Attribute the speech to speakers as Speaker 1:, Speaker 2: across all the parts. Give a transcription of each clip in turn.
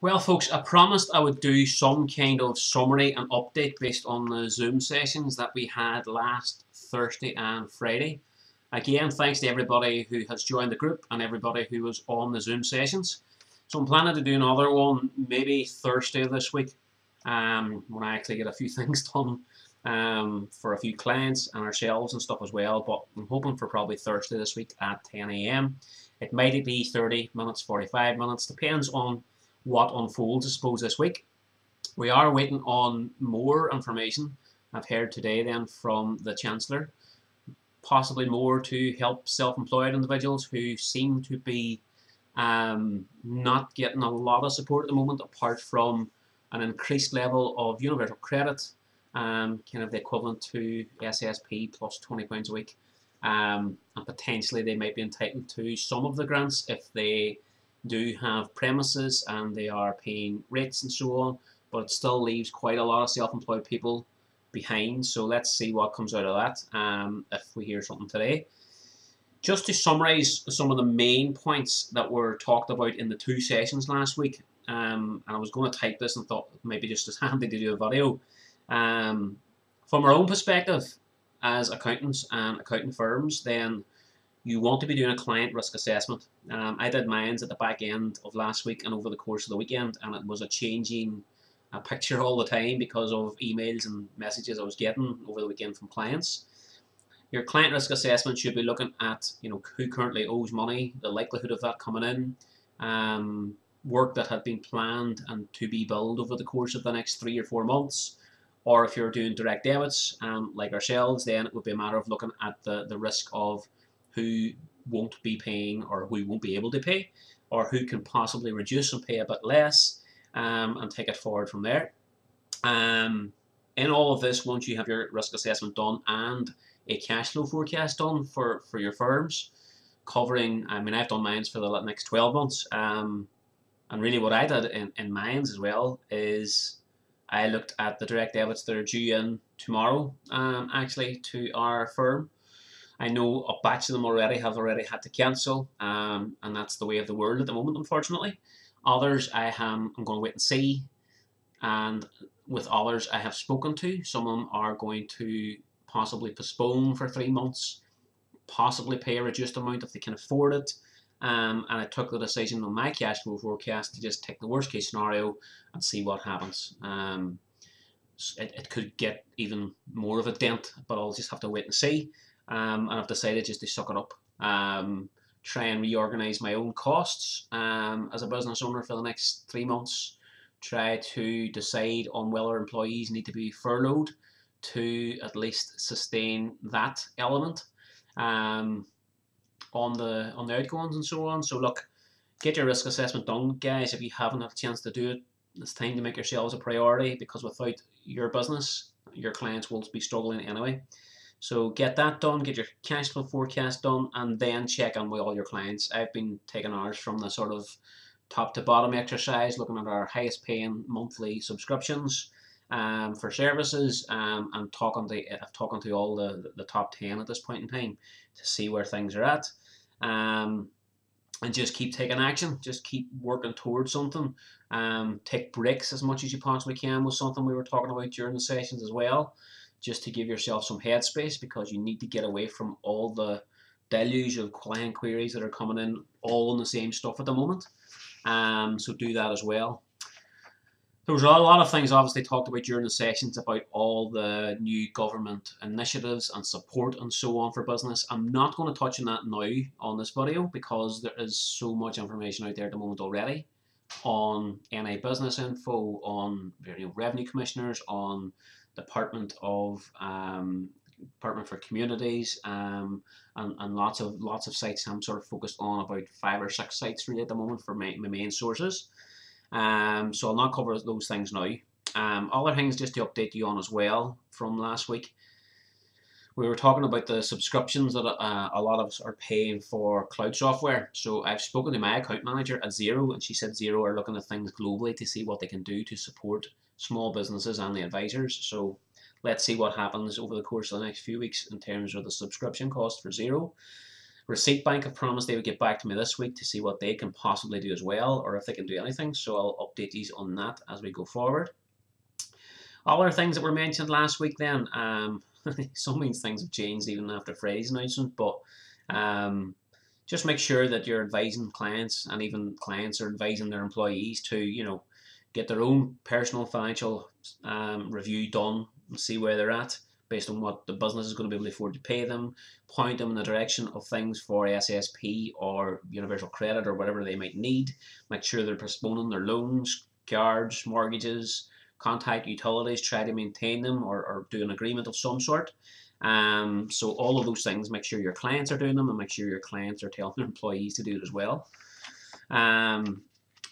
Speaker 1: Well, folks, I promised I would do some kind of summary and update based on the Zoom sessions that we had last Thursday and Friday. Again, thanks to everybody who has joined the group and everybody who was on the Zoom sessions. So I'm planning to do another one maybe Thursday this week when I actually get a few things done for a few clients and ourselves and stuff as well. But I'm hoping for probably Thursday this week at 10 a.m. It might be 30 minutes, 45 minutes, depends on what unfolds, I suppose, this week. We are waiting on more information. I've heard today then from the Chancellor, possibly more to help self-employed individuals who seem to be not getting a lot of support at the moment, apart from an increased level of universal credit, kind of the equivalent to SSP plus £20 a week. And potentially they might be entitled to some of the grants if they do have premises and they are paying rates and so on, but it still leaves quite a lot of self-employed people behind. So let's see what comes out of that if we hear something today. Just to summarise some of the main points that were talked about in the two sessions last week, and I was going to type this and thought maybe just as handy to do a video. From our own perspective as accountants and accounting firms, then you want to be doing a client risk assessment. I did mine at the back end of last week and over the course of the weekend, and it was a changing picture all the time because of emails and messages I was getting over the weekend from clients. Your client risk assessment should be looking at, who currently owes money, the likelihood of that coming in, work that had been planned and to be billed over the course of the next 3 or 4 months. Or if you're doing direct debits, like ourselves, then it would be a matter of looking at the risk of who won't be paying or who won't be able to pay, or who can possibly reduce and pay a bit less, and take it forward from there. In all of this, once you have your risk assessment done and a cash flow forecast done for your firms, covering, I've done mine for the next 12 months, and really what I did in mine as well is I looked at the direct debits that are due in tomorrow, actually, to our firm. I know a batch of them have already had to cancel, and that's the way of the world at the moment, unfortunately. Others I'm going to wait and see, and with others I have spoken to, some of them are going to possibly postpone for 3 months, possibly pay a reduced amount if they can afford it, and I took the decision on my cash flow forecast to just take the worst case scenario and see what happens. It could get even more of a dent, but I'll just have to wait and see. And I've decided just to suck it up, try and reorganize my own costs as a business owner for the next 3 months, try to decide on whether employees need to be furloughed to at least sustain that element on the outgoings and so on. So look, get your risk assessment done, guys. If you haven't had a chance to do it, it's time to make yourselves a priority, because without your business, your clients will be struggling anyway. So get that done, get your cash flow forecast done, and then check on with all your clients. I've been taking ours from the sort of top to bottom exercise, looking at our highest paying monthly subscriptions for services, and talking to all the top 10 at this point in time to see where things are at. And just keep taking action, just keep working towards something. Take breaks as much as you possibly can was something we were talking about during the sessions as well, just to give yourself some headspace, because you need to get away from all the deluge of client queries that are coming in all on the same stuff at the moment. So do that as well. There was a lot of things obviously talked about during the sessions about all the new government initiatives and support and so on for business. I'm not going to touch on that now on this video, because there is so much information out there at the moment already on NI Business Info, on revenue commissioners, on Department for Communities, and lots of sites. I'm sort of focused on about 5 or 6 sites really at the moment for my main sources. So I'll not cover those things now. Other things just to update you on as well from last week. We were talking about the subscriptions that a lot of us are paying for cloud software. So I've spoken to my account manager at Xero, and she said Xero are looking at things globally to see what they can do to support small businesses and the advisors. So let's see what happens over the course of the next few weeks in terms of the subscription cost for Xero. Receipt Bank have promised they would get back to me this week to see what they can possibly do as well, or if they can do anything. So I'll update you on that as we go forward. Other things that were mentioned last week then, some of these things have changed even after Friday's announcement, but just make sure that you're advising clients, and even clients are advising their employees to, get their own personal financial review done and see where they're at based on what the business is going to be able to afford to pay them, point them in the direction of things for SSP or Universal Credit or whatever they might need. Make sure they're postponing their loans, cards, mortgages, contact utilities, try to maintain them or do an agreement of some sort. So all of those things, make sure your clients are doing them, and make sure your clients are telling their employees to do it as well.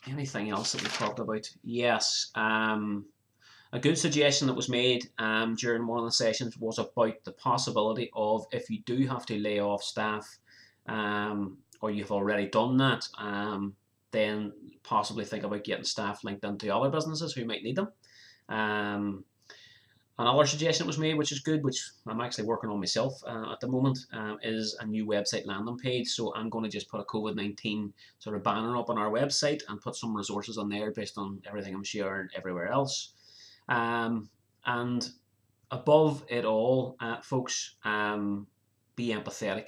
Speaker 1: Anything else that we talked about? Yes. A good suggestion that was made during one of the sessions was about the possibility of, if you do have to lay off staff, or you've already done that, then possibly think about getting staff linked into other businesses who might need them. Another suggestion that was made, which is good, which I'm actually working on myself at the moment, is a new website landing page. So I'm going to just put a COVID-19 sort of banner up on our website and put some resources on there based on everything I'm sharing everywhere else. And above it all, folks, be empathetic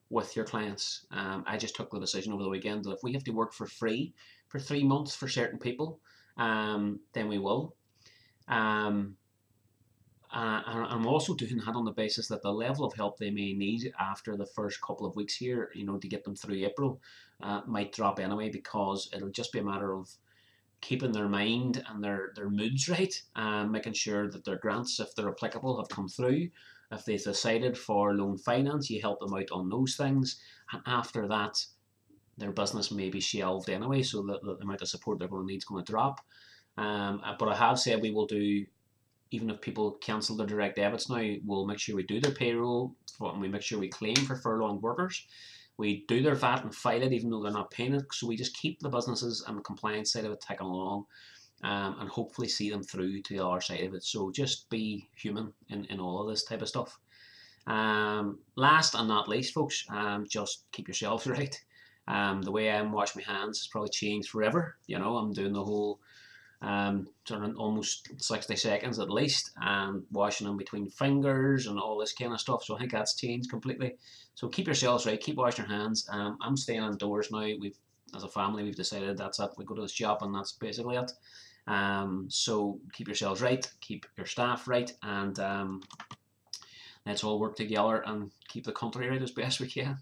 Speaker 1: with your clients. I just took the decision over the weekend that if we have to work for free for 3 months for certain people, then we will. And I'm also doing that on the basis that the level of help they may need after the first couple of weeks here, to get them through April, might drop anyway, because it'll just be a matter of keeping their mind and their moods right, making sure that their grants, if they're applicable, have come through. If they've decided for loan finance, you help them out on those things. And after that, their business may be shelved anyway, so that the amount of support they're going to need is going to drop. But I have said we will do, even if people cancel their direct debits now, we'll make sure we do their payroll, and we make sure we claim for furloughed workers. We do their VAT and file it even though they're not paying it. So we just keep the businesses and the compliance side of it ticking along, and hopefully see them through to the other side of it. So just be human in all of this type of stuff. Last and not least, folks, just keep yourselves right. The way I wash my hands has probably changed forever. I'm doing the whole sort of almost 60 seconds at least, and washing them between fingers and all this kind of stuff. So I think that's changed completely. So keep yourselves right, keep washing your hands. I'm staying indoors now. As a family, we've decided that's it. We go to the shop and that's basically it. So keep yourselves right, keep your staff right, and let's all work together and keep the country right as best we can.